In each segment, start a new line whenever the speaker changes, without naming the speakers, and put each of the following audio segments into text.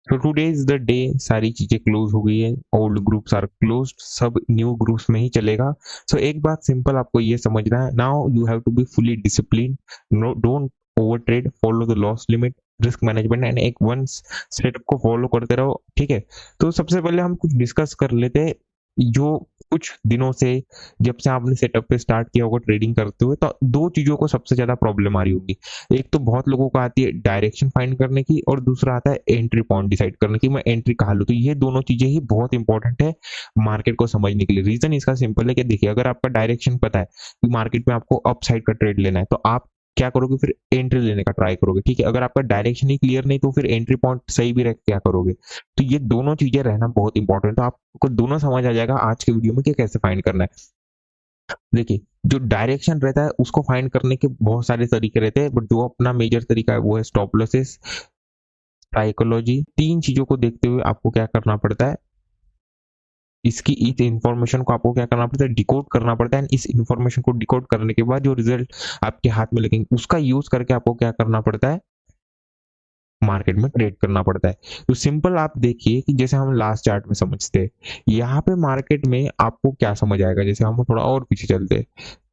तो today is the day, सारी चीजें क्लोज हो गई है, ओल्ड ग्रुप्स आर क्लोज्ड, सब न्यू ग्रुप्स में ही चलेगा। सो एक बात सिंपल आपको ये समझना है, now you have to be fully discipline, no don't over trade, follow the loss limit, risk management and एक वन सेटअप को फॉलो करते रहो, ठीक है। तो सबसे पहले हम कुछ डिस्कस कर लेते हैं, जो कुछ दिनों से, जब से आपने सेटअप पे स्टार्ट किया होगा ट्रेडिंग करते हुए, तो दो चीजों को सबसे ज्यादा प्रॉब्लम आ रही होगी। एक तो बहुत लोगों को आती है डायरेक्शन फाइंड करने की, और दूसरा आता है एंट्री पॉइंट डिसाइड करने की, मैं एंट्री कहाँ लूँ। तो ये दोनों चीजें ही बहुत इंपॉर्टेंट है मार्केट को समझने के लिए। रीजन इसका सिंपल है कि देखिए, अगर आपका डायरेक्शन पता है कि मार्केट में आपको अप साइड का ट्रेड लेना है, तो आप क्या करोगे, फिर एंट्री लेने का ट्राई करोगे, ठीक है। अगर आपका डायरेक्शन ही क्लियर नहीं, तो फिर एंट्री पॉइंट सही भी रख क्या करोगे। तो ये दोनों चीजें रहना बहुत इंपॉर्टेंट है। तो आपको दोनों समझ आ जाएगा आज के वीडियो में कि कैसे फाइंड करना है। देखिए, जो डायरेक्शन रहता है उसको फाइंड करने के बहुत सारे तरीके रहते हैं, बट जो अपना मेजर तरीका है वो है स्टॉप लॉसेस, साइकोलॉजी। तीन चीजों को देखते हुए आपको क्या करना पड़ता है, इसकी इस इंफॉर्मेशन को आपको क्या करना पड़ता है, डिकोड करना पड़ता है। इस इंफॉर्मेशन को डिकोड करने के बाद जो रिजल्ट आपके हाथ में लगेंगे, उसका यूज करके आपको क्या करना पड़ता है, मार्केट में ट्रेड करना पड़ता है। तो सिंपल आप देखिए कि जैसे हम लास्ट चार्ट में समझते हैं, यहाँ पे मार्केट में आपको क्या समझ आएगा, जैसे हम थोड़ा और पीछे चलते हैं,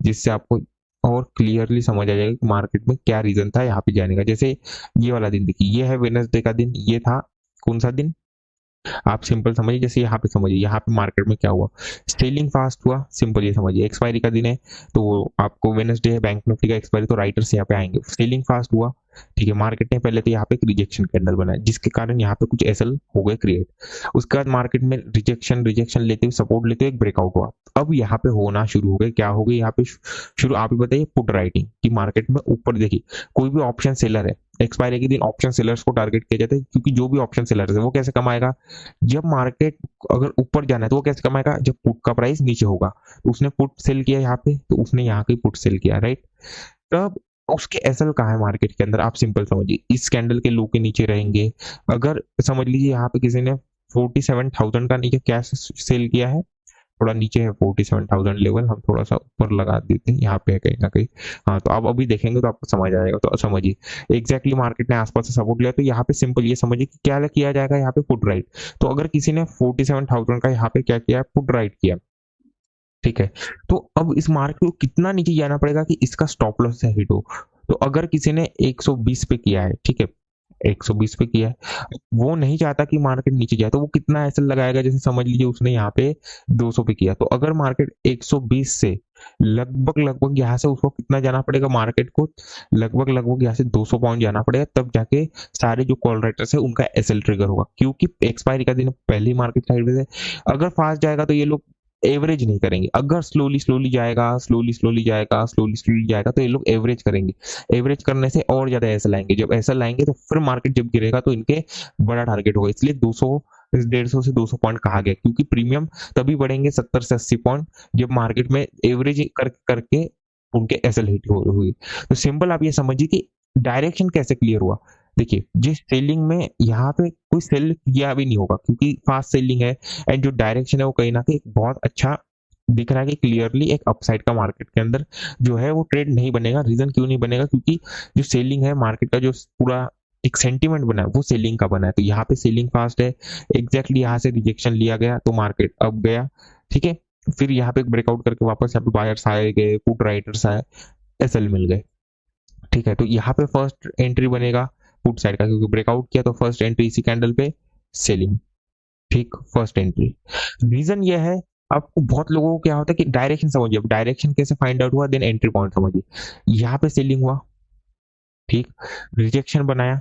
जिससे आपको और क्लियरली समझ आ जाएगा कि मार्केट में क्या रीजन था यहाँ पे जाने का। जैसे ये वाला दिन देखिए, ये है वेडनेसडे का दिन, ये था कौन सा दिन, आप सिंपल समझिए। जैसे यहाँ पे समझिए, यहाँ पे मार्केट में क्या हुआ, सेलिंग फास्ट हुआ, सिंपल ये समझिए। एक्सपायरी का दिन है, तो आपको वेडनेसडे है, बैंक निफ्टी का एक्सपायरी, तो राइटर्स यहाँ पे आएंगे। सेलिंग फास्ट हुआ, ठीक है। मार्केट ने पहले तो यहाँ पे एक रिजेक्शन कैंडल बनाया, जिसके कारण यहाँ पे कुछ एसएल हो गए क्रिएट। उसके बाद मार्केट में रिजेक्शन रिजेक्शन लेते हुए, सपोर्ट लेते हुए एक ब्रेकआउट हुआ। अब यहाँ पे होना शुरू हो गए, क्या हो गई यहाँ पे शुरू, आप ही बताइए, पुट राइटिंग, कि मार्केट में ऊपर देखिए, कोई भी ऑप्शन सेलर है, एक्सपायरी के दिन ऑप्शन सेलर्स को टारगेट किया जाता है, क्योंकि जो भी ऑप्शन सेलर है वो कैसे कमाएगा, जब मार्केट अगर ऊपर जाना है तो वो कैसे कमाएगा, जब पुट का प्राइस नीचे होगा। तो उसने पुट सेल किया यहाँ पे, तो उसने यहाँ पे पुट सेल किया, राइट। तब उसके एसएल कहाँ है मार्केट के अंदर, आप सिंपल समझिए, इस कैंडल के लो के नीचे रहेंगे। अगर समझ लीजिए यहाँ पे किसी ने 47,000 का नीचे कैश सेल किया है, थोड़ा नीचे है 47,000 लेवल, हम थोड़ा सा ऊपर लगा देते हैं, यहाँ पे है कहीं ना कहीं। हाँ, तो आप अभी देखेंगे तो आपको समझ आएगा। तो समझिए एग्जैक्टली मार्केट ने आसपास से सपोर्ट लिया, तो यहाँ पे सिंपल ये समझिए कि क्या किया जाएगा, यहाँ पे पुट राइट। तो अगर किसी ने 47,000 का यहाँ पे क्या किया, पुट राइट किया, ठीक है। तो अब इस मार्केट को कितना नीचे जाना पड़ेगा कि इसका स्टॉप लॉस से हिट हो। तो अगर किसी ने 120 पे किया है, ठीक है, 120 पे किया है, वो नहीं चाहता कि मार्केट नीचे जाए, तो वो कितना ऐसा लगाएगा, जैसे समझ लीजिए उसने यहाँ पे 200 पे किया, तो अगर मार्केट 120 से लगभग लगभग यहाँ से उसको कितना जाना पड़ेगा, मार्केट को लगभग लगभग यहाँ से 200 पॉइंट जाना पड़ेगा, तब जाके सारे जो कॉल राइटर्स है उनका एसएल ट्रिगर होगा, क्योंकि एक्सपायरी का दिन पहले ही मार्केट साइड में है। अगर फास्ट जाएगा तो ये लोग एवरेज नहीं करेंगे, अगर स्लोली स्लोली जाएगा, स्लोली स्लोली जाएगा, स्लोली स्लोली जाएगा, तो ये लोग एवरेज करेंगे। एवरेज करने से और ज्यादा ऐसा लाएंगे, जब ऐसा लाएंगे तो फिर मार्केट जब गिरेगा तो इनके बड़ा टारगेट होगा। इसलिए 200 150 से 200 पॉइंट कहा गया, क्योंकि प्रीमियम तभी बढ़ेंगे 70 से 80 पॉइंट, जब मार्केट में एवरेज करके उनके एसएल हिट हुई। तो सिंपल आप ये समझिए कि डायरेक्शन कैसे क्लियर हुआ। देखिए, जिस सेलिंग में यहाँ पे कोई सेल किया भी नहीं होगा, क्योंकि फास्ट सेलिंग है, एंड जो डायरेक्शन है वो कहीं ना कहीं बहुत अच्छा दिख रहा है कि क्लियरली एक अपसाइड का मार्केट के अंदर जो है वो ट्रेड नहीं बनेगा। रीजन क्यों नहीं बनेगा, क्योंकि जो सेलिंग है मार्केट का, जो पूरा एक सेंटीमेंट बना है वो सेलिंग का बना है। तो यहाँ पे सेलिंग फास्ट है, एग्जैक्टली यहाँ से रिजेक्शन लिया गया तो मार्केट अब गया, ठीक है। फिर यहाँ पे ब्रेकआउट करके वापस यहाँ पे बायर्स आए गए, पुट राइटर्स आए, एसएल मिल गए, ठीक है। तो यहाँ पे फर्स्ट एंट्री बनेगा पुट साइड का, क्योंकि ब्रेकआउट किया तो फर्स्ट एंट्री इसी कैंडल पे सेलिंग, ठीक, फर्स्ट एंट्री। रीजन ये है, आपको बहुत लोगों को क्या होता है कि डायरेक्शन समझिए, अब डायरेक्शन कैसे फाइंड आउट हुआ, देन एंट्री पॉइंट समझिए। यहाँ पे सेलिंग हुआ, ठीक, रिजेक्शन बनाया,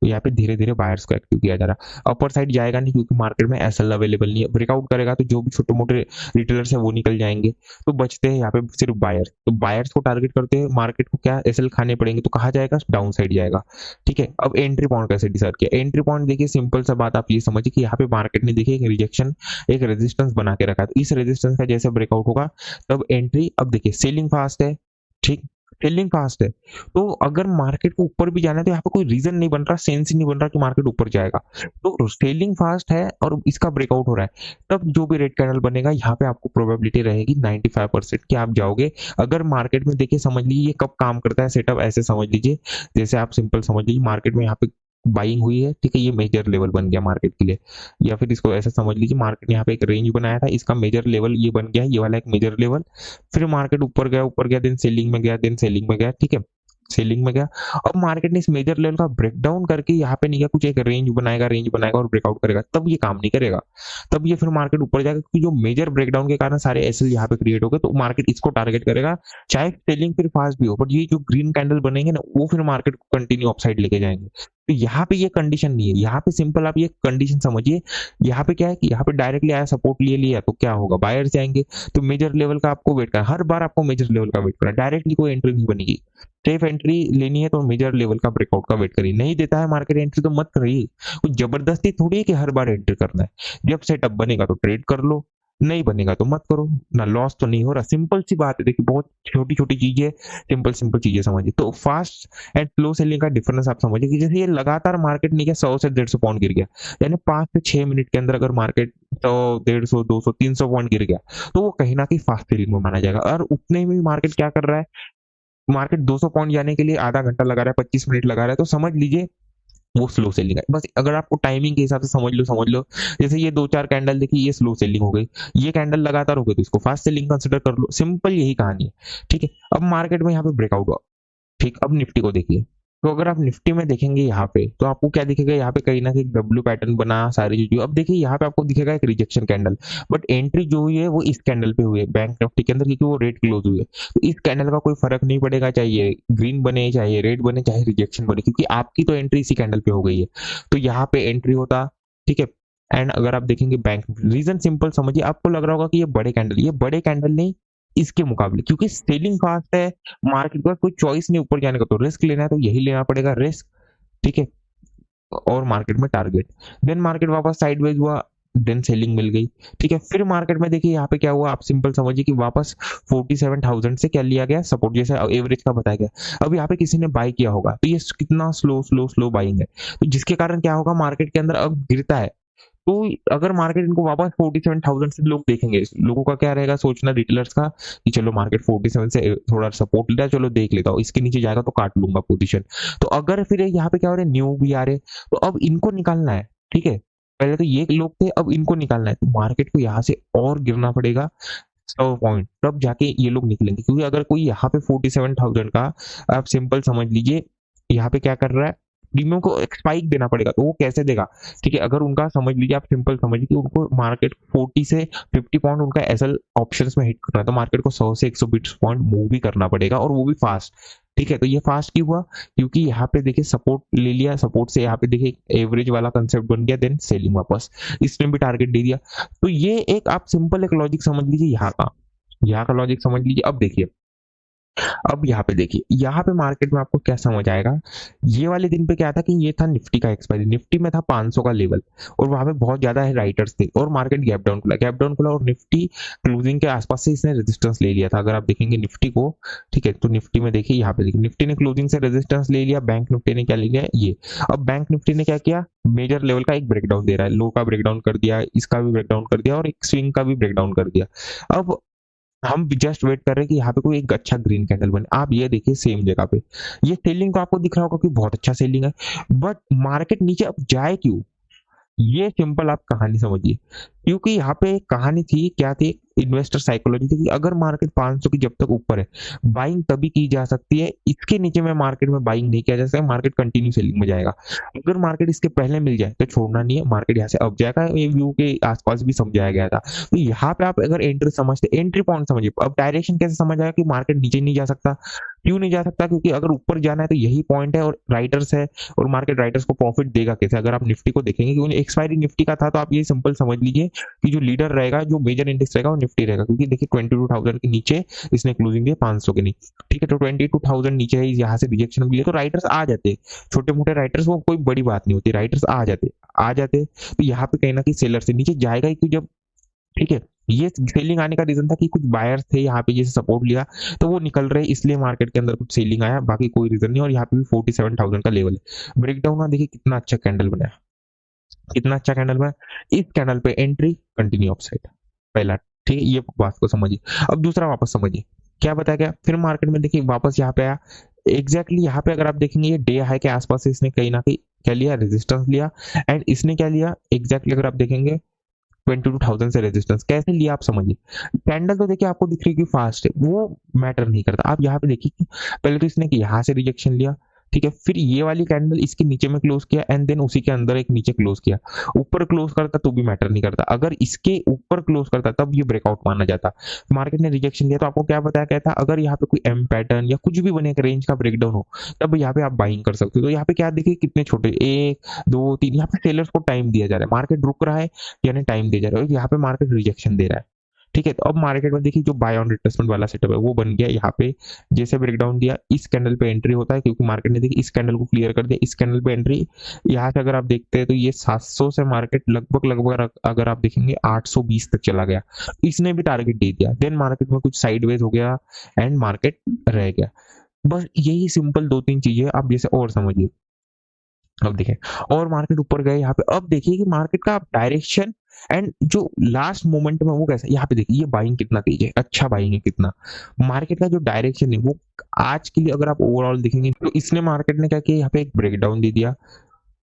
तो यहाँ पे धीरे धीरे बायर्स को एक्टिव किया जा रहा। अपर साइड जाएगा नहीं, क्योंकि मार्केट में एसएल अवेलेबल नहीं है। ब्रेकआउट करेगा तो जो भी छोटे मोटे रिटेलर्स है वो निकल जाएंगे, तो बचते हैं यहाँ पे सिर्फ बायर्स। तो बायर्स को टारगेट करते हैं मार्केट को क्या एसएल खाने पड़ेंगे, तो कहा जाएगा डाउन साइड जाएगा, ठीक है। अब एंट्री पॉइंट कैसे डिसाइड किया, एंट्री पॉइंट देखिए, सिंपल सा बात आप ये समझिए कि यहाँ पे मार्केट ने देखिए एक रिजेक्शन, एक रेजिस्टेंस बना के रखा है, तो इस रेजिस्टेंस का जैसे ब्रेकआउट होगा तब एंट्री। अब देखिए सेलिंग फास्ट है, ठीक, सेलिंग फास्ट है, तो अगर मार्केट को ऊपर भी जाना है तो यहाँ पे कोई रीजन नहीं बन रहा, सेंस ही नहीं बन रहा कि मार्केट ऊपर जाएगा। तो सेलिंग फास्ट है और इसका ब्रेकआउट हो रहा है, तब जो भी रेड कैंडल बनेगा यहाँ पे आपको प्रोबेबिलिटी रहेगी 95% कि आप जाओगे। अगर मार्केट में देखिए, समझ लीजिए ये कब काम करता है सेटअप, ऐसे समझ लीजिए, जैसे आप सिंपल समझ लीजिए मार्केट में यहाँ पे बाइंग हुई है, ठीक है, ये मेजर लेवल बन गया मार्केट के लिए, या फिर इसको ऐसा समझ लीजिए मार्केट ने यहाँ पे एक रेंज बनाया था, इसका मेजर लेवल ये बन गया है, ये वाला एक मेजर लेवल। फिर मार्केट ऊपर गया देन सेलिंग में गया, देन सेलिंग में गया, ठीक है, सेलिंग में गया। अब मार्केट ने इस मेजर लेवल का ब्रेकडाउन करके यहाँ पे नहीं गया, कुछ एक रेंज बनाएगा और ब्रेकआउट करेगा, तब ये काम नहीं करेगा, तब ये फिर मार्केट ऊपर जाएगा, क्योंकि जो मेजर ब्रेकडाउन के कारण सारे एसएल यहाँ पे क्रिएट हो गए, तो मार्केट इसको टारगेट करेगा, चाहे सेलिंग फिर फास्ट भी हो, बट ये जो ग्रीन कैंडल बनेंगे ना, वो फिर मार्केट को कंटिन्यू अपसाइड लेके जाएंगे। तो यहाँ पे ये कंडीशन नहीं है, यहाँ पे सिंपल आप ये कंडीशन समझिए, यहाँ पे क्या है कि यहाँ पे डायरेक्टली आया सपोर्ट ले लिया तो क्या होगा, बायर्स जाएंगे, तो मेजर लेवल का आपको वेट करना, हर बार आपको मेजर लेवल का वेट करना, डायरेक्टली कोई एंट्री नहीं बनेगी। सेफ एंट्री लेनी है तो मेजर लेवल का ब्रेकआउट का वेट करिए, नहीं देता है मार्केट एंट्री तो मत करिए, कुछ जबरदस्ती थोड़ी है कि हर बार एंट्री करना है, जब सेटअप बनेगा तो ट्रेड कर लो, नहीं बनेगा तो मत करो ना, लॉस तो नहीं हो रहा, सिंपल सी बात है, देखिए बहुत छोटी छोटी चीजें, सिंपल सिंपल चीजें समझिए। तो फास्ट एंड स्लो सेलिंग का डिफरेंस आप समझिए कि जैसे ये लगातार मार्केट नीचे 100 से 150 पॉइंट गिर गया, यानी 5 से 6 मिनट के अंदर अगर मार्केट 100 150 200 300 पॉइंट गिर गया, तो वो कहीं ना कहीं फास्ट सेलिंग में माना जाएगा। और उतने में मार्केट क्या कर रहा है, मार्केट 200 पॉइंट जाने के लिए आधा घंटा लगा रहा है, 25 मिनट लगा रहा है, तो समझ लीजिए वो स्लो सेलिंग है। बस अगर आपको टाइमिंग के हिसाब से समझ लो, जैसे ये 2-4 कैंडल देखिए, ये स्लो सेलिंग हो गई, ये कैंडल लगातार हो गई तो इसको फास्ट सेलिंग कंसिडर कर लो, सिंपल यही कहानी है, ठीक है। अब मार्केट में यहाँ पे ब्रेकआउट हुआ, ठीक, अब निफ्टी को देखिए, तो अगर आप निफ्टी में देखेंगे यहाँ पे, तो आपको क्या दिखेगा, यहाँ पे कहीं ना कहीं डब्ल्यू पैटर्न बना, सारी चीजें। अब देखिए यहाँ पे आपको दिखेगा एक रिजेक्शन कैंडल, बट एंट्री जो हुई है वो इस कैंडल पे हुई है बैंक निफ्टी के अंदर, क्योंकि वो रेड क्लोज हुई है, तो इस कैंडल का कोई फर्क नहीं पड़ेगा, चाहिए ग्रीन बने, चाहे रेड बने, चाहे रिजेक्शन बने, क्योंकि आपकी तो एंट्री इसी कैंडल पे हो गई है, तो यहाँ पे एंट्री होता, ठीक है। एंड अगर आप देखेंगे बैंक, रीजन सिंपल समझिए, आपको लग रहा होगा कि ये बड़े कैंडल नहीं इसके मुकाबले, क्योंकि सेलिंग फास्ट है, मार्केट का कोई चॉइस नहीं ऊपर जाने का, तो रिस्क लेना है तो यही लेना पड़ेगा रिस्क, ठीक है। और मार्केट में टारगेट, देन मार्केट वापस साइडवेज हुआ, देन सेलिंग मिल गई, ठीक है। फिर मार्केट में देखिए यहाँ पे क्या हुआ, आप सिंपल समझिए कि वापस 47,000 से क्या लिया गया सपोर्ट, जैसे एवरेज का बताया गया। अब यहाँ पे किसी ने बाई किया होगा, तो ये कितना स्लो बाइंग है, तो जिसके कारण क्या होगा, मार्केट के अंदर अब गिरता है, तो अगर मार्केट इनको वापस 47,000 से लोग देखेंगे, लोगों का क्या रहेगा सोचना, रिटेलर्स का, कि चलो मार्केट 47 से थोड़ा सपोर्ट ले रहा है, चलो देख लेता हूँ, इसके नीचे जाएगा तो काट लूंगा पोजीशन। तो अगर फिर यहाँ पे क्या हो रहा है, न्यू भी आ रहे, तो अब इनको निकालना है, ठीक है, पहले तो ये लोग थे, अब इनको निकालना है, तो मार्केट को यहाँ से और गिरना पड़ेगा 100 पॉइंट, तब जाके ये लोग निकलेंगे, क्योंकि अगर कोई यहाँ पे 47,000 का, आप सिंपल समझ लीजिए यहाँ पे क्या कर रहा है, प्रीमियम को एक स्पाइक देना पड़ेगा, तो वो कैसे देगा, ठीक है। अगर उनका समझ लीजिए, आप सिंपल समझिए कि उनको मार्केट 40 से 50 पॉइंट उनका एसएल ऑप्शंस में हिट करना है, तो मार्केट को 100 से 120 पॉइंट मूव भी करना पड़ेगा, और वो भी फास्ट, ठीक है। तो ये फास्ट क्यों हुआ, क्योंकि यहाँ पे देखिए सपोर्ट ले लिया, सपोर्ट से यहाँ पे देखिए एवरेज वाला कंसेप्ट बन गया, देन सेलिंग वापस, इसने भी टारगेट दे दिया। तो ये एक आप सिंपल एक लॉजिक समझ लीजिए, यहाँ का लॉजिक समझ लीजिए। अब देखिए, अब यहाँ पे देखिए, यहाँ पे मार्केट में आपको क्या समझ आएगा, ये वाले दिन पे क्या था कि ये था निफ्टी का एक्सपायरी, निफ्टी में था 500 का लेवल, और वहां पे बहुत ज्यादा है राइटर्स थे, और मार्केट गैप डाउन खुला, और निफ्टी क्लोजिंग के आसपास से इसने रेजिस्टेंस ले लिया था। अगर आप देखेंगे निफ्टी को, ठीक है, तो निफ्टी में देखिए, यहाँ पे देखिए निफ्टी ने क्लोजिंग से रेजिस्टेंस ले लिया, बैंक निफ्टी ने क्या ले लिया ये। अब बैंक निफ्टी ने क्या किया, मेजर लेवल का एक ब्रेकडाउन दे रहा है, लो का ब्रेकडाउन कर दिया, इसका भी ब्रेकडाउन कर दिया, और एक स्विंग का भी ब्रेकडाउन कर दिया। अब हम जस्ट वेट कर रहे हैं कि यहाँ पे कोई एक अच्छा ग्रीन कैंडल बने। आप ये देखिए सेम जगह पे, ये सेलिंग को आपको दिख रहा होगा कि बहुत अच्छा सेलिंग है, बट मार्केट नीचे अब जाए क्यों, ये सिंपल आप कहानी समझिए, क्योंकि यहाँ पे एक कहानी थी, क्या थी, इन्वेस्टर साइकोलॉजी थी, कि अगर मार्केट 500 की जब तक ऊपर है, बाइंग तभी की जा सकती है, इसके नीचे में मार्केट में बाइंग नहीं किया जा सकता, मार्केट कंटिन्यू सेलिंग में जाएगा। अगर मार्केट इसके पहले मिल जाए तो छोड़ना नहीं है, मार्केट यहाँ से अब जाएगा, ये व्यू के आसपास भी समझाया गया था। तो यहाँ पे आप अगर एंट्री समझते, एंट्री पॉइंट समझिए, अब डायरेक्शन कैसे समझ आया कि मार्केट नीचे नहीं जा सकता, क्यों नहीं जा सकता, क्योंकि अगर ऊपर जाना है तो यही पॉइंट है, और राइटर्स है, और मार्केट राइटर्स को प्रॉफिट देगा कैसे, अगर आप निफ्टी को देखेंगे, क्योंकि एक्सपायरी निफ्टी का था, तो आप ये सिंपल समझ लीजिए कि जो लीडर रहेगा, जो मेजर इंडेक्स रहेगा, वो निफ्टी रहेगा, क्योंकि देखिए 22,000 के नीचे इसने क्लोजिंग दिया, 500 के नहीं, ठीक है, तो 22,000 नीचे है, यहाँ से रिजेक्शन मिली, तो राइटर्स आ जाते, छोटे मोटे राइटर्स, वो कोई बड़ी बात नहीं होती, राइटर्स आ जाते। तो यहाँ पे कहीं ना कहीं सेलर से नीचे जाएगा ही, क्यों, जब, ठीक है, ये सेलिंग आने का रीजन था कि कुछ बायर्स थे यहाँ पे, जैसे सपोर्ट लिया, तो वो निकल रहे, इसलिए मार्केट के अंदर कुछ सेलिंग आया, बाकी कोई रीजन नहीं। और यहाँ पे भी 47,000 का लेवल है, ब्रेकडाउन देखिए कितना अच्छा कैंडल बनाया, कितना अच्छा कैंडल बनाया, इस कैंडल पे एंट्री, कंटिन्यू अपसाइड, पहला, ठीक है, ये बात को समझिए। अब दूसरा वापस समझिए क्या बताया गया, फिर मार्केट में देखिए वापस यहाँ पे आया, एग्जैक्टली यहाँ पे अगर आप देखेंगे, ये डे हाई के आसपास से इसने कहीं ना कहीं क्या लिया, रेजिस्टेंस लिया, एंड इसने क्या लिया एग्जैक्टली अगर आप देखेंगे 22,000 से रेजिस्टेंस कैसे लिया आप समझिए। कैंडल तो देखिए आपको दिख रही है कि फास्ट है, वो मैटर नहीं करता। आप यहाँ पे देखिए कि पहले तो इसने यहाँ से रिजेक्शन लिया, ठीक है, फिर ये वाली कैंडल इसके नीचे में क्लोज किया एंड देन उसी के अंदर एक नीचे क्लोज किया। ऊपर क्लोज करता तो भी मैटर नहीं करता, अगर इसके ऊपर क्लोज करता तब ये ब्रेकआउट माना जाता। मार्केट ने रिजेक्शन दिया तो आपको क्या बताया गया था, अगर यहाँ पे कोई एम पैटर्न या कुछ भी बने रेंज का ब्रेकडाउन हो तब यहाँ पे आप बाइंग कर सकते हो। तो यहाँ पे क्या देखिए कितने छोटे, 1 2 3, यहाँ पे सेलर्स को टाइम दिया जा रहा है, मार्केट रुक रहा है यानी टाइम दे जा रहा है, यहाँ पे मार्केट रिजेक्शन दे रहा है, ठीक है। तो अब मार्केट में देखिए जो बाय ऑन रिट्रेसमेंट वाला सेटअप है वो बन गया। यहाँ पे जैसे ब्रेकडाउन दिया इस कैंडल पे एंट्री होता है, क्योंकि मार्केट ने देखिए इस कैंडल को क्लियर कर दिया, इस कैंडल पे एंट्री। यहाँ से अगर आप देखते हैं तो ये 700 से मार्केट लगभग लगभग अगर आप देखेंगे 820 तक चला गया, इसने भी टारगेट दे दिया, देन मार्केट में कुछ साइडवेज हो गया एंड मार्केट रह गया। बस यही सिंपल 2 3 चीजें आप जैसे और समझिए। अब देखिए और मार्केट ऊपर गए यहाँ पे, अब देखिए कि मार्केट का डायरेक्शन एंड जो लास्ट मोमेंट में वो कैसा, यहाँ पे देखिए ये बाइंग कितना तेज है, अच्छा बाइंग है कितना। मार्केट का जो डायरेक्शन है वो आज के लिए अगर आप ओवरऑल देखेंगे तो इसने मार्केट ने क्या किया, यहाँ पे एक ब्रेकडाउन दे दिया,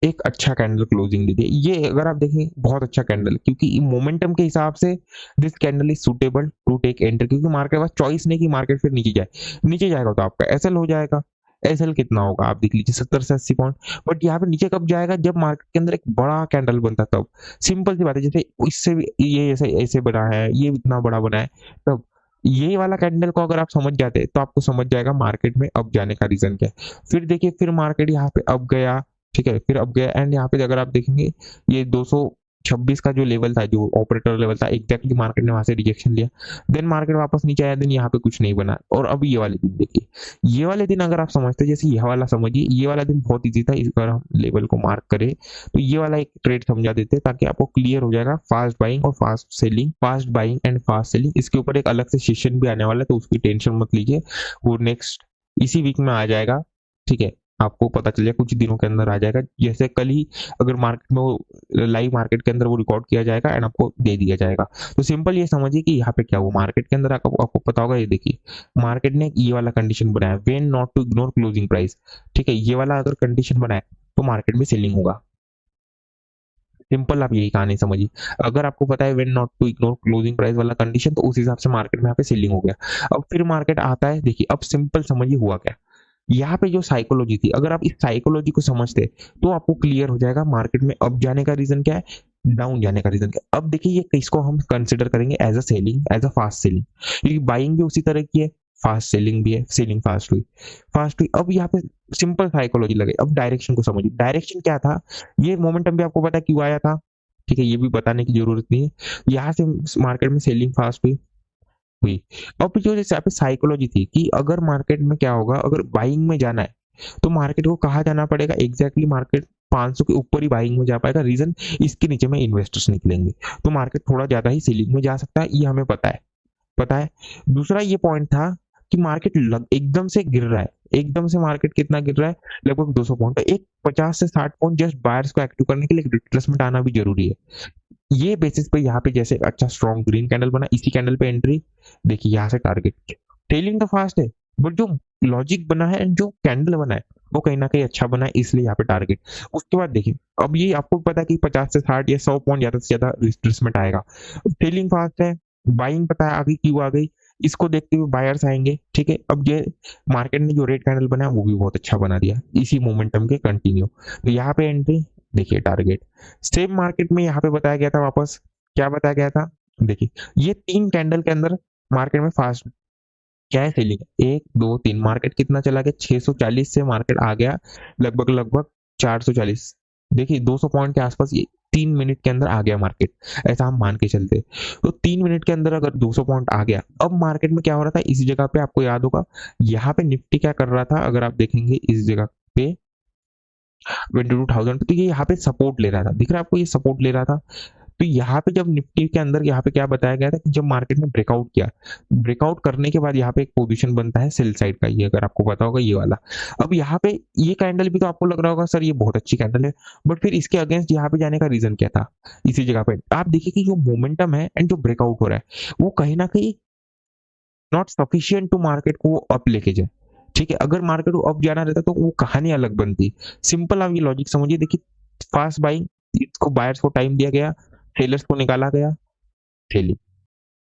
एक अच्छा कैंडल क्लोजिंग दे दिया। ये अगर आप देखें बहुत अच्छा कैंडल, क्योंकि मोमेंटम के हिसाब से this candle is suitable to take enter, क्योंकि मार्केट के पास चॉइस नहीं कि मार्केट फिर नीचे जाए, नीचे जाएगा तो आपका एसएल हो जाएगा। एसएल कितना होगा आप देख लीजिए 70 से 80 पॉइंट। बट यहाँ पे नीचे कब जाएगा, जब मार्केट के अंदर एक बड़ा कैंडल बनता तब। सिंपल सी बात है, जैसे इससे भी ये ऐसे ऐसे बना है, ये इतना बड़ा बना है, तब ये वाला कैंडल को अगर आप समझ जाते तो आपको समझ जाएगा मार्केट में अब जाने का रीजन क्या है। फिर देखिए फिर मार्केट यहाँ पे अब गया, ठीक है, फिर अब गया एंड यहाँ पे अगर आप देखेंगे ये 226 का जो लेवल था, जो ऑपरेटर लेवल था, एग्जैक्टली मार्केट ने वहां से रिजेक्शन लिया, देन मार्केट वापस नीचे आया, देन यहाँ पे कुछ नहीं बना। और अब ये वाले दिन देखिए, ये वाले दिन अगर आप समझते जैसे ये वाला समझिए, ये वाला दिन बहुत ईजी था, इस बार हम लेवल को मार्क करें तो ये वाला एक ट्रेड समझा देते ताकि आपको क्लियर हो जाएगा फास्ट बाइंग और fast selling, fast buying and fast selling. इसके ऊपर एक अलग से सेशन भी आने वाला है तो उसकी टेंशन मत लीजिए, वो नेक्स्ट इसी वीक में आ जाएगा, ठीक है, आपको पता चल जाएगा कुछ दिनों के अंदर आ जाएगा। जैसे कल ही अगर मार्केट में वो लाइव मार्केट के अंदर वो रिकॉर्ड किया जाएगा एंड आपको दे दिया जाएगा। तो सिंपल ये समझिए कि यहाँ पे क्या हुआ मार्केट के अंदर, आपको पता होगा, ये देखिए मार्केट ने ये वाला कंडीशन बनाया, when not to ignore closing price, ठीक है, ये वाला अगर कंडीशन बनाए तो मार्केट में सेलिंग होगा। सिंपल आप यही कहानी समझिए, अगर आपको पता है when not to ignore closing price वाला कंडीशन तो उस हिसाब से मार्केट में यहाँ पे सेलिंग हो गया। अब फिर मार्केट आता है, देखिए अब सिंपल समझिए हुआ क्या, यहाँ पे जो साइकोलॉजी थी, अगर आप इस साइकोलॉजी को समझते तो आपको क्लियर हो जाएगा मार्केट में अब जाने का रीजन क्या है, डाउन जाने का रीजन क्या है। अब देखिए ये किसको हम कंसिडर करेंगे as a selling, as a fast selling, क्योंकि बाइंग भी उसी तरह की है, फास्ट सेलिंग भी है, सेलिंग फास्ट हुई, फास्ट हुई। अब यहाँ पे सिंपल साइकोलॉजी लगे, अब डायरेक्शन को समझिए, डायरेक्शन क्या था, ये मोमेंटम भी आपको पता है क्यों आया था, ठीक है, ये भी बताने की जरूरत नहीं है। यहाँ से मार्केट में सेलिंग फास्ट हुई। अब जो जैसे यहाँ पे साइकोलॉजी थी कि अगर मार्केट में क्या होगा, अगर बाइंग में जाना है तो मार्केट को कहाँ जाना पड़ेगा, एग्जैक्टली मार्केट 500 के ऊपर ही बाइंग में जा पाएगा, रीजन इसके नीचे में इन्वेस्टर्स निकलेंगे तो मार्केट थोड़ा ज्यादा ही सेलिंग में जा सकता है, ये हमें पता है। दूसरा ये पॉइंट था कि मार्केट एकदम से गिर रहा है, एकदम से मार्केट कितना गिर रहा है, लगभग 200 पॉइंट, एक 50 से 60 पॉइंट जस्ट बायर्स को एक्टिव करने के लिए रिट्रेसमेंट आना भी जरूरी है। ये बेसिस पे यहाँ पे जैसे अच्छा स्ट्रॉन्ग ग्रीन कैंडल बना, इसी कैंडल पे एंट्री, देखिए यहाँ से टारगेट, टेलिंग तो फास्ट है बट जो लॉजिक बना है एंड जो कैंडल बना है वो कहीं ना कहीं अच्छा बना है, इसलिए यहाँ पे टारगेट। उसके बाद देखिए अब ये आपको पता है कि 50 से 60 या 100 पॉइंट ज्यादा से ज्यादा रिट्रेसमेंट आएगा, टेलिंग फास्ट है, बाइंग पता है आगे क्यों आ गई, इसको देखते हुए बायर्स आएंगे, ठीक है। अब ये मार्केट ने जो रेड कैंडल बनाया वो भी बहुत अच्छा बना दिया इसी मोमेंटम के कंटिन्यू, तो यहाँ पे एंट्री, देखिए टारगेट। सेम मार्केट में यहाँ पे बताया गया था, वापस क्या बताया गया था, देखिए ये 3 कैंडल के अंदर मार्केट में फास्ट क्या है, सेलिंग 1 2 3, मार्केट कितना चला गया 640 से मार्केट आ गया लगभग लगभग 440, देखिए 200 पॉइंट के आसपास ये 3 मिनट के अंदर आ गया मार्केट, ऐसा हम मान के चलते। तो 3 मिनट के अंदर अगर 200 पॉइंट आ गया, अब मार्केट में क्या हो रहा था, इस जगह पे आपको याद होगा यहाँ पे निफ्टी क्या कर रहा था, अगर आप देखेंगे इस जगह पे 22,000 पे, तो ये यहाँ पे सपोर्ट ले रहा था, दिख रहा है आपको, ये सपोर्ट ले रहा था। तो यहाँ पे जब निफ्टी के अंदर यहाँ पे क्या बताया गया था कि जब मार्केट ने ब्रेकआउट किया, ब्रेकआउट करने के बाद यहाँ पे एक पोजीशन बनता है सेल साइड का, ये अगर आपको पता होगा ये वाला। अब यहाँ पे ये कैंडल भी तो आपको लग रहा होगा सर ये बहुत अच्छी कैंडल है, बट फिर इसके अगेंस्ट यहाँ पे जाने का रीजन क्या था, इसी जगह पे आप देखिए कि जो मोमेंटम है एंड जो ब्रेकआउट हो रहा है वो कहीं ना कहीं नॉट सफिशियंट टू मार्केट को अप लेके जाए, ठीक है, अगर मार्केट को अप जाना रहता तो वो कहानी अलग बनती। सिंपल आप ये लॉजिक समझिए, देखिए फास्ट बाइंग, इसको बायर्स को टाइम दिया गया, सेलर्स को निकाला गया, सेलिंग।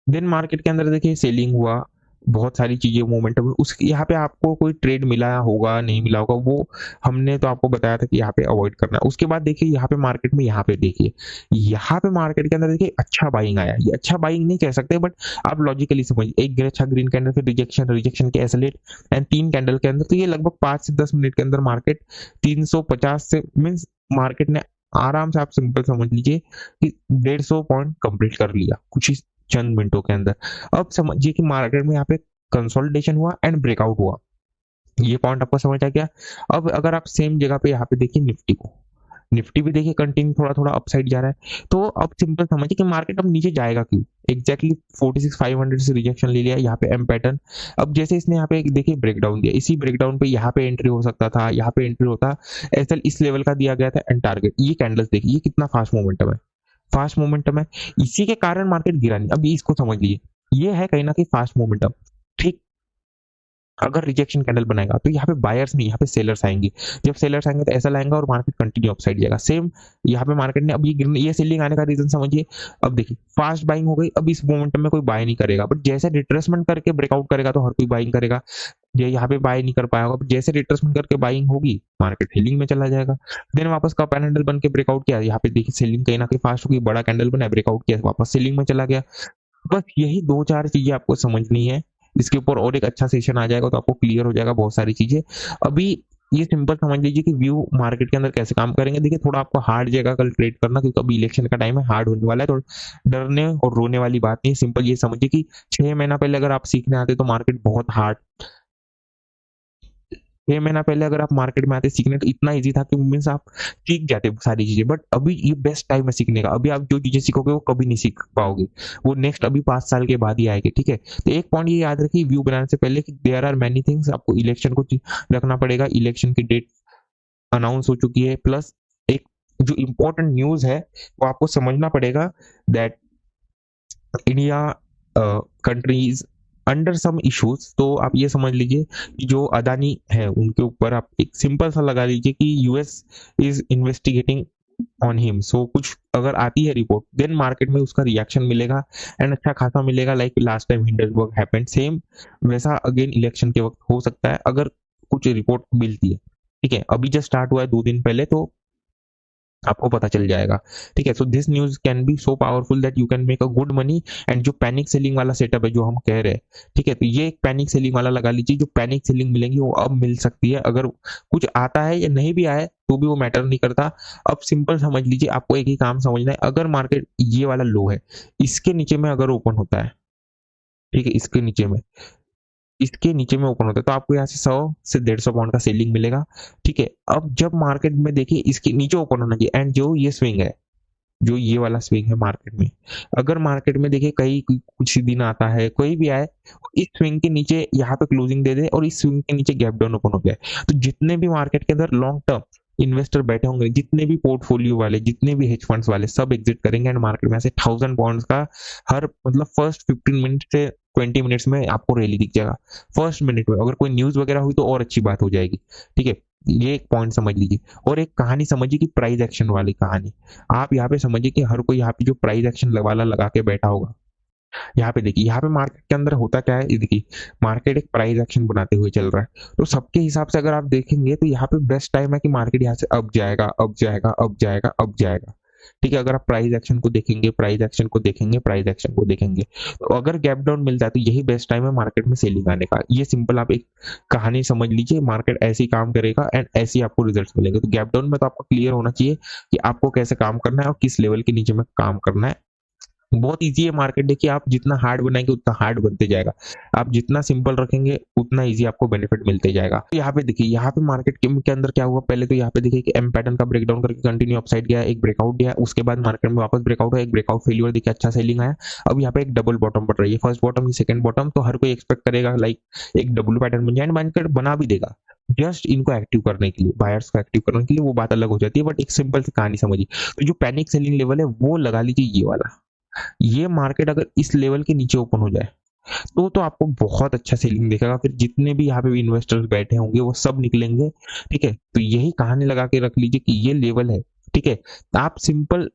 देन मार्केट के अंदर देखिए सेलिंग हुआ, बहुत सारी चीजें मोमेंटम, उस यहाँ पे आपको कोई ट्रेड मिला होगा नहीं मिला होगा, वो हमने तो आपको बताया था कि यहाँ पे अवॉइड करना है। उसके बाद देखिए यहाँ पे मार्केट में, यहाँ पे देखिए, यहाँ पे मार्केट के अंदर देखिए अच्छा बाइंग आया। ये अच्छा बाइंग नहीं कह सकते, बट आप लॉजिकली समझिए, एक अच्छा ग्रीन कैंडल, फिर रिजेक्शन, रिजेक्शन के एसलेट एंड 3 कैंडल के अंदर, तो ये लगभग 5 से 10 मिनट के अंदर मार्केट 350 से मीन्स मार्केट ने आराम से, आप सिंपल समझ लीजिए कि 150 पॉइंट कंप्लीट कर लिया कुछ ही चंद मिनटों के अंदर। अब समझिए कि मार्केट में यहाँ पे कंसोलिडेशन हुआ एंड ब्रेकआउट हुआ, ये पॉइंट आपको समझ आ गया। अब अगर आप सेम जगह पे यहाँ पे देखिए निफ्टी को, निफ्टी भी देखिए कंटिन्यू थोड़ा थोड़ा अपसाइड जा रहा है, तो अब सिंपल समझिए कि मार्केट अब नीचे जाएगा क्यों, एग्जैक्टली 46,500 से रिजेक्शन ले लिया यहाँ पे एम पैटर्न। अब जैसे इसने यहाँ पे देखिए ब्रेकडाउन दिया, इसी ब्रेकडाउन पे यहाँ पे एंट्री हो सकता था, यहाँ पे एंट्री होता, एसएल इस लेवल का दिया गया था एंड टारगेट। ये कैंडल्स देखिए, ये कितना फास्ट मोमेंटम है, फास्ट मोमेंटम है, इसी के कारण मार्केट गिरा नहीं। अब ये इसको समझ लीजिए, ये है कहीं ना कहीं फास्ट मोमेंटम, ठीक। अगर रिजेक्शन कैंडल बनाएगा तो यहाँ पे बायर्स नहीं, यहाँ पे सेलर्स आएंगे। जब सेलर्स आएंगे तो ऐसा लाएंगे और मार्केट कंटिन्यू अपसाइड जाएगा। सेम यहाँ पे मार्केट ने अब ये सेलिंग आने का रीजन समझिए। अब देखिए फास्ट बाइंग हो गई, अब इस मोमेंटम में कोई बाय नहीं करेगा, बट जैसे रिट्रेसमेंट करके ब्रेकआउट करेगा तो हर कोई बाइंग करेगा। ये यहाँ पे बाय नहीं कर पाया होगा, जैसे रिट्रेसमेंट करके बाइंग होगी मार्केट सेलिंग में चला जाएगा। देन वापस कप एंड हैंडल बन के ब्रेकआउट किया, यहाँ पे देखिए सेलिंग कहीं ना कहीं फास्ट होगी, बड़ा कैंडल बना, ब्रेकआउट किया, वापस सेलिंग में चला गया। बस यही 2-4 चीजें आपको समझनी है, इसके ऊपर और एक अच्छा सेशन आ जाएगा तो आपको क्लियर हो जाएगा बहुत सारी चीजें। अभी ये सिंपल समझ लीजिए कि व्यू मार्केट के अंदर कैसे काम करेंगे। देखिए थोड़ा आपको हार्ड जगह कल ट्रेड करना, क्योंकि अभी इलेक्शन का टाइम है, हार्ड होने वाला है, तो डरने और रोने वाली बात नहीं है। सिंपल ये समझिए कि 6 महीना पहले अगर आप सीखने आते तो मार्केट बहुत हार्ड, 6 महीना पहले अगर आप मार्केट में आते सीखने तो इतना इजी था कि मीन्स आप सीख जाते सारी चीजें। बट अभी ये बेस्ट टाइम है सीखने का, अभी आप जो चीजें सीखोगे वो कभी नहीं सीख पाओगे, वो नेक्स्ट अभी 5 साल के बाद ही आएगी, ठीक है। तो एक पॉइंट ये याद रखिए व्यू बनाने से पहले कि देयर आर मैनी थिंग्स, आपको इलेक्शन को रखना पड़ेगा, इलेक्शन की डेट अनाउंस हो चुकी है, प्लस एक जो इम्पोर्टेंट न्यूज है वो आपको समझना पड़ेगा, that India countries under some issues. तो आप ये समझ लीजिए कि जो अदानी है उनके ऊपर आप एक सिंपल सा लगा लीजिए कि US is investigating on him. So कुछ अगर आती है रिपोर्ट, देन मार्केट में उसका रिएक्शन मिलेगा एंड अच्छा खासा मिलेगा, like last time Hindenburg happened, same वैसा अगेन इलेक्शन के वक्त हो सकता है अगर कुछ रिपोर्ट मिलती है, ठीक है। अभी जस्ट स्टार्ट हुआ है 2 दिन पहले, तो आपको पता चल जाएगा, ठीक है। So this news can be so powerful that you can make a good money. And जो पैनिक सेलिंग वाला सेटअप है जो हम कह रहे हैं, ठीक है, तो ये एक पैनिक सेलिंग वाला लगा लीजिए, जो पैनिक सेलिंग मिलेंगी वो अब मिल सकती है। अगर कुछ आता है या नहीं भी आए तो भी वो मैटर नहीं करता। अब सिंपल समझ लीजिए, आपको एक ही काम समझना है, अगर मार्केट ये वाला लो है, इसके नीचे में अगर ओपन होता है, ठीक है, इसके नीचे में ओपन होता है तो आपको यहाँ से 100 से 150 पॉइंट का सेलिंग मिलेगा, ठीक है। अब जब मार्केट में देखिए इसके नीचे ओपन होना चाहिए, एंड जो ये स्विंग है, जो ये वाला स्विंग है मार्केट में, अगर मार्केट में देखिए कहीं कुछ दिन आता है, कोई भी आए, इस स्विंग के नीचे यहाँ पे क्लोजिंग दे दे और इस स्विंग के नीचे गैप डाउन ओपन हो जाए, तो जितने भी मार्केट के अंदर लॉन्ग टर्म इन्वेस्टर बैठे होंगे, जितने भी पोर्टफोलियो वाले, जितने भी हेज फंड्स वाले, सब एग्जिट करेंगे एंड मार्केट में से 1000 पॉइंट्स का हर मतलब फर्स्ट 15 मिनट से 20 मिनट्स में आपको रैली दिख जाएगा। फर्स्ट मिनट में अगर कोई न्यूज वगैरह हुई तो और अच्छी बात हो जाएगी, ठीक है। ये एक पॉइंट समझ लीजिए। और एक कहानी समझिए कि प्राइस एक्शन वाली कहानी, आप यहाँ पे समझिए कि हर कोई यहाँ पे जो प्राइस एक्शन वाला लगा के बैठा होगा, यहाँ पे देखिए, यहाँ पे मार्केट के अंदर होता क्या है, ये देखिए मार्केट एक प्राइस एक्शन बनाते हुए चल रहा है, तो सबके हिसाब से अगर आप देखेंगे तो यहाँ पे बेस्ट टाइम है कि मार्केट यहाँ से अब जाएगा, अब जाएगा, अब जाएगा, अब जाएगा, ठीक है। अगर आप प्राइस एक्शन को देखेंगे, प्राइस एक्शन को देखेंगे, प्राइस एक्शन को देखेंगे, तो अगर गैप डाउन मिलता है तो यही बेस्ट टाइम है मार्केट में सेलिंग आने का। ये सिंपल आप एक कहानी समझ लीजिए, मार्केट ऐसे ही काम करेगा एंड ऐसे ही आपको रिजल्ट्स मिलेंगे। तो गैप डाउन में तो आपको क्लियर होना चाहिए कि आपको कैसे काम करना है और किस लेवल के नीचे में काम करना है। बहुत इजी है मार्केट, देखिए आप जितना हार्ड बनाएंगे उतना हार्ड बनते जाएगा, आप जितना सिंपल रखेंगे उतना इजी आपको बेनिफिट मिलते जाएगा। तो यहाँ पे देखिए, यहाँ पे मार्केट के अंदर क्या हुआ, पहले तो यहाँ पे देखिए कि एम पैटर्न का ब्रेकडाउन करके कंटिन्यू अपसाइड गया, एक ब्रेकआउट दिया, उसके बाद मार्केट में वापस ब्रेकआउट है, एक ब्रेकआउट फेलियर देखिए, अच्छा सेलिंग आया। अब यहाँ पे एक डबल बॉटम पड़ रही है, फर्स्ट बॉटम ये सेकंड बॉटम, तो हर कोई एक्सपेक्ट करेगा लाइक एक डब्ल्यू पैटर्न बन जाए, मार्केट बना भी देगा जस्ट इनको एक्टिव करने के लिए, बायर्स को एक्टिव करने के लिए, वो बात अलग हो जाती है। बट एक सिंपल सी कहानी समझिए, तो जो पैनिक सेलिंग लेवल है वो लगा लीजिए ये वाला, ये मार्केट अगर इस लेवल के नीचे ओपन हो जाए, तो आपको बहुत अच्छा सेलिंग दिखेगा। फिर जितने भी यहाँ पे इन्वेस्टर्स बैठे होंगे वो सब निकलेंगे, ठीक है। तो यही कहानी लगा के रख लीजिए कि ये लेवल है, ठीक है। आप सिंपल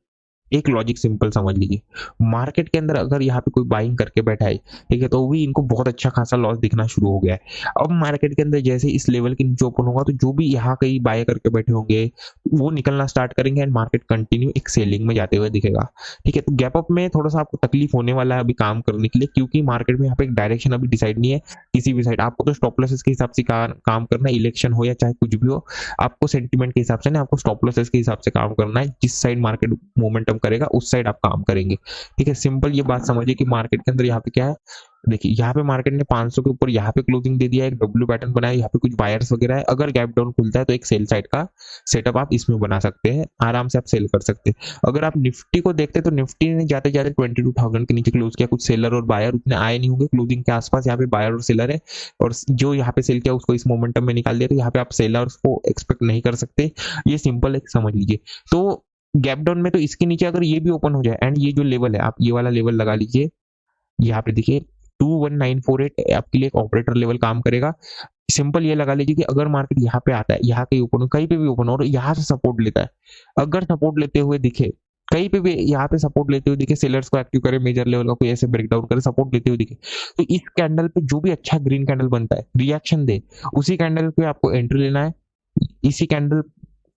एक लॉजिक सिंपल समझ लीजिए, मार्केट के अंदर अगर यहाँ पे कोई बाइंग करके बैठा है, ठीक है, तो भी इनको बहुत अच्छा खासा लॉस दिखना शुरू हो गया है। अब मार्केट के अंदर जैसे इस लेवल के नीचे ओपन होगा तो जो भी यहाँ कहीं बाय करके बैठे होंगे वो निकलना स्टार्ट करेंगे एंड मार्केट कंटिन्यू एक सेलिंग में जाते हुए दिखेगा, ठीक है। तो गैप अप में थोड़ा सा आपको तकलीफ होने वाला है अभी काम करने के लिए, क्योंकि मार्केट में यहाँ पे एक डायरेक्शन अभी डिसाइड नहीं है किसी भी साइड। आपको तो स्टॉप लॉसेस के हिसाब से काम करना है, इलेक्शन हो या चाहे कुछ भी हो, आपको सेंटीमेंट के हिसाब से नहीं, आपको स्टॉप लॉसेस के हिसाब से काम करना है। जिस साइड मार्केट मोमेंटम करेगा उस साइड आप काम करेंगे, ठीक है। सिंपल ये बात समझिए कि मार्केट के अंदर यहाँ पे क्या है, देखिए यहाँ पे मार्केट ने 500 के ऊपर यहाँ पे क्लोजिंग दे दिया है, एक डब्ल्यू पैटर्न बनाया, यहाँ पे कुछ बायर्स वगैरह है। अगर गैप डाउन खुलता है तो एक सेल साइड का सेटअप आप इसमें बना सकते हैं, आराम से आप सेल कर सकते हैं। अगर आप निफ्टी को देखते हैं तो निफ्टी ने जाते जाते 22,000 के नीचे क्लोज किया, कुछ सेलर और बायर उतने आए नहीं होंगे क्लोजिंग के आसपास। यहाँ पे बायर और सेलर है और जो यहाँ पे सेल किया उसको इस मोमेंटम में निकाल दिया, तो यहाँ पे आप सेलर्स को एक्सपेक्ट नहीं कर सकते। ये सिंपल एक समझ लीजिए। तो गैप डाउन में तो इसके नीचे अगर ये भी ओपन हो जाए एंड ये जो लेवल है, आप ये वाला लेवल लगा लीजिए, यहाँ पे देखिए 21948 आपके लिए एक ऑपरेटर लेवल काम करेगा। सिंपल ये लगा लीजिए कि अगर मार्केट यहाँ पे आता है, यहाँ कहीं ओपन हो, कहीं पे भी ओपन हो और यहाँ से सपोर्ट लेता है, अगर सपोर्ट लेते हुए दिखे कहीं पे भी, यहाँ पे सपोर्ट लेते हुए दिखे, सेलर्स को एक्टिव करे, मेजर लेवल का कोई ऐसे ब्रेकडाउन करे, सपोर्ट लेते हुए दिखे, तो इस कैंडल पे जो भी अच्छा ग्रीन कैंडल बनता है, रिएक्शन दे, उसी कैंडल पे आपको एंट्री लेना है। इसी कैंडल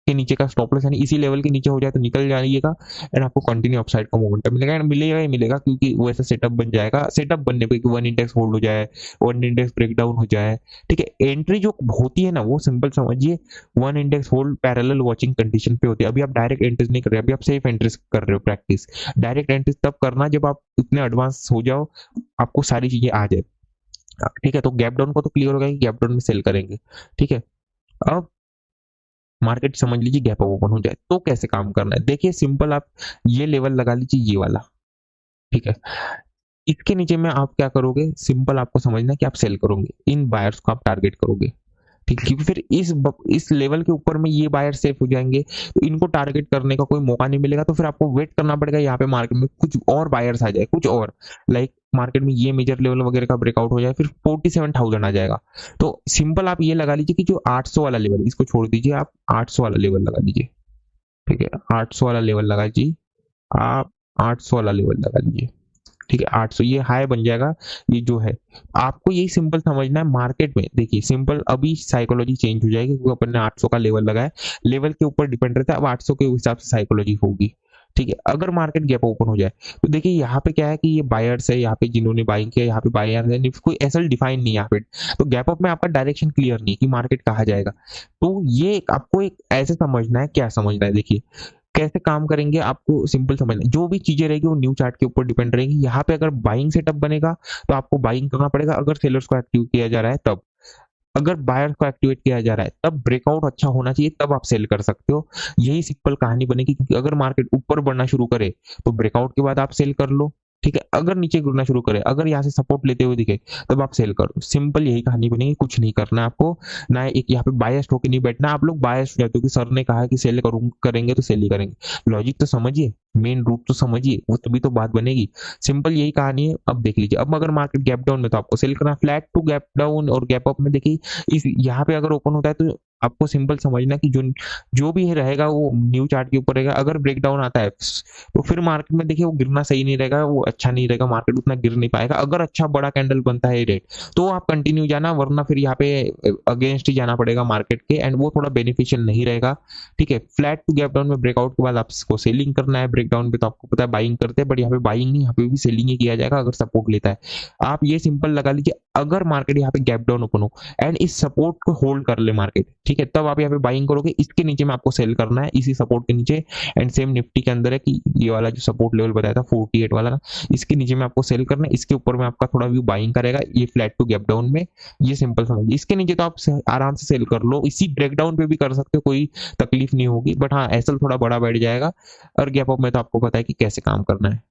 के नीचे का स्टॉप लॉस यानी इसी लेवल के नीचे हो जाए तो निकल जाइएगा एंड आपको कंटिन्यू अपसाइड का मोमेंटम मिलेगा एंड मिलेगा ही मिलेगा, क्योंकि वो ऐसा सेटअप बन जाएगा। सेटअप बनने पे कि वन इंडेक्स होल्ड हो जाए, वन इंडेक्स ब्रेकडाउन हो जाए, ठीक है। एंट्री जो होती है ना वो सिंपल समझिए, one index hold parallel watching condition पे होती है। अभी आप डायरेक्ट एंट्रीज नहीं कर रहे, अभी आप सेफ एंट्रीज कर रहे हो। प्रैक्टिस डायरेक्ट एंट्रीज तब करना जब आप इतने एडवांस हो जाओ, आपको सारी चीजें आ जाए, ठीक है। तो गैप डाउन को तो क्लियर होगा कि गैप डाउन में सेल करेंगे, ठीक है। अब मार्केट समझ लीजिए गैप अप ओपन हो जाए तो कैसे काम करना है, देखिए सिंपल आप ये लेवल लगा लीजिए, ये वाला, ठीक है। इसके नीचे में आप क्या करोगे, सिंपल आपको समझना है कि आप सेल करोगे, इन बायर्स को आप टारगेट करोगे, ठीक है। क्योंकि फिर इस लेवल के ऊपर में ये बायर सेफ हो जाएंगे तो इनको टारगेट करने का कोई मौका नहीं मिलेगा, तो फिर आपको वेट करना पड़ेगा यहाँ पे मार्केट में कुछ और बायर्स आ जाए, कुछ और लाइक मार्केट में ये मेजर लेवल वगैरह का ब्रेकआउट हो जाए, फिर 47,000 आ जाएगा। तो सिंपल आप ये लगा लीजिए कि जो 800 वाला लेवल, इसको छोड़ दीजिए, आप 800 वाला लेवल लगा लीजिए, ठीक है। 800 वाला लेवल लगा लीजिए, आप 800 वाला लेवल लगा लीजिए, ठीक है। 800 ये हाई बन जाएगा, ये जो है आपको यही सिंपल समझना है। मार्केट में देखिए सिंपल अभी साइकोलॉजी चेंज हो जाएगी, क्योंकि अपन ने 800 का लेवल लगाया, लेवल के ऊपर डिपेंड रहता है, अब 800 के हिसाब से साइकोलॉजी होगी, ठीक है। अगर मार्केट गैप ओपन हो जाए तो देखिए यहाँ पे क्या है कि ये बायर्स है, यहाँ पे जिन्होंने बाइंग किया, यहाँ पे बायर है, कोई ऐसा डिफाइन नहीं है यहाँ पे। तो गैप अप में आपका डायरेक्शन क्लियर नहीं है कि मार्केट कहाँ जाएगा, तो ये आपको एक ऐसे समझना है, क्या समझना है, देखिए कैसे काम करेंगे आपको सिंपल समझना, जो भी चीजें रहेगी वो न्यू चार्ट के ऊपर डिपेंड रहेगी। यहाँ पे अगर बाइंग सेटअप बनेगा तो आपको बाइंग करना पड़ेगा, अगर सेलर्स को एक्टिव किया जा रहा है तब, अगर बायर्स को एक्टिवेट किया जा रहा है तब, ब्रेकआउट अच्छा होना चाहिए तब आप सेल कर सकते हो। यही सिंपल कहानी बनेगी, क्योंकि अगर मार्केट ऊपर बढ़ना शुरू करे तो ब्रेकआउट के बाद आप सेल कर लो, ठीक है। अगर नीचे गिरना शुरू करे, अगर यहाँ से सपोर्ट लेते हुए दिखे तब आप सेल करो, सिंपल यही कहानी बनेगी, कुछ नहीं करना है आपको ना। एक यहाँ पे बायस्ड होकर नहीं बैठना, आप लोग बायस्ड हो जाते हो कि सर ने कहा कि सेल करेंगे तो सेल ही करेंगे। लॉजिक तो समझिए, मेन रूट तो समझिए, वो तभी तो बात बनेगी। सिंपल यही कहानी है। अब देख लीजिए, अब अगर मार्केट गैप डाउन में तो आपको सेल करना, फ्लैट टू गैप डाउन और गैप अप में देखिए इस यहाँ पे अगर ओपन होता है तो आपको सिंपल समझना कि जो जो भी रहेगा वो न्यू चार्ट के ऊपर रहेगा। अगर ब्रेकडाउन आता है तो फिर मार्केट में देखिए वो गिरना सही नहीं रहेगा, वो अच्छा नहीं रहेगा, मार्केट उतना गिर नहीं पाएगा। अगर अच्छा बड़ा कैंडल बनता है रेट तो आप कंटिन्यू जाना, वरना फिर यहाँ पे अगेंस्ट ही जाना पड़ेगा मार्केट के, एंड वो थोड़ा बेनिफिशियल नहीं रहेगा, ठीक है। फ्लैट टू गैप डाउन में ब्रेकआउट के बाद आपको सेलिंग करना है, ब्रेकडाउन पे तो आपको पता है बाइंग करते हैं, बट यहाँ पे बाइंग नहीं, यहाँ पे भी सेलिंग ही किया जाएगा अगर सपोर्ट लेता है। आप ये सिंपल लगा लीजिए, अगर मार्केट यहाँ पे गैप डाउन ओपन हो एंड इस सपोर्ट को होल्ड कर ले मार्केट, ठीक है, तब आप यहाँ पे बाइंग करोगे। इसके नीचे में आपको सेल करना है, इसी सपोर्ट के नीचे। एंड सेम निफ्टी के अंदर है कि ये वाला जो सपोर्ट लेवल बताया था 48 वाला ना, इसके नीचे में आपको सेल करना है, इसके ऊपर में आपका थोड़ा व्यू बाइंग करेगा, ये फ्लैट टू गैप डाउन में। ये सिंपल समझिए, इसके नीचे तो आप आराम से सेल कर लो, इसी ब्रेकडाउन पे भी कर सकते हो, कोई तकलीफ नहीं होगी। बट हाँ एसएल थोड़ा बड़ा बैठ जाएगा, और गैप अप में तो आपको पता है कि कैसे काम करना है।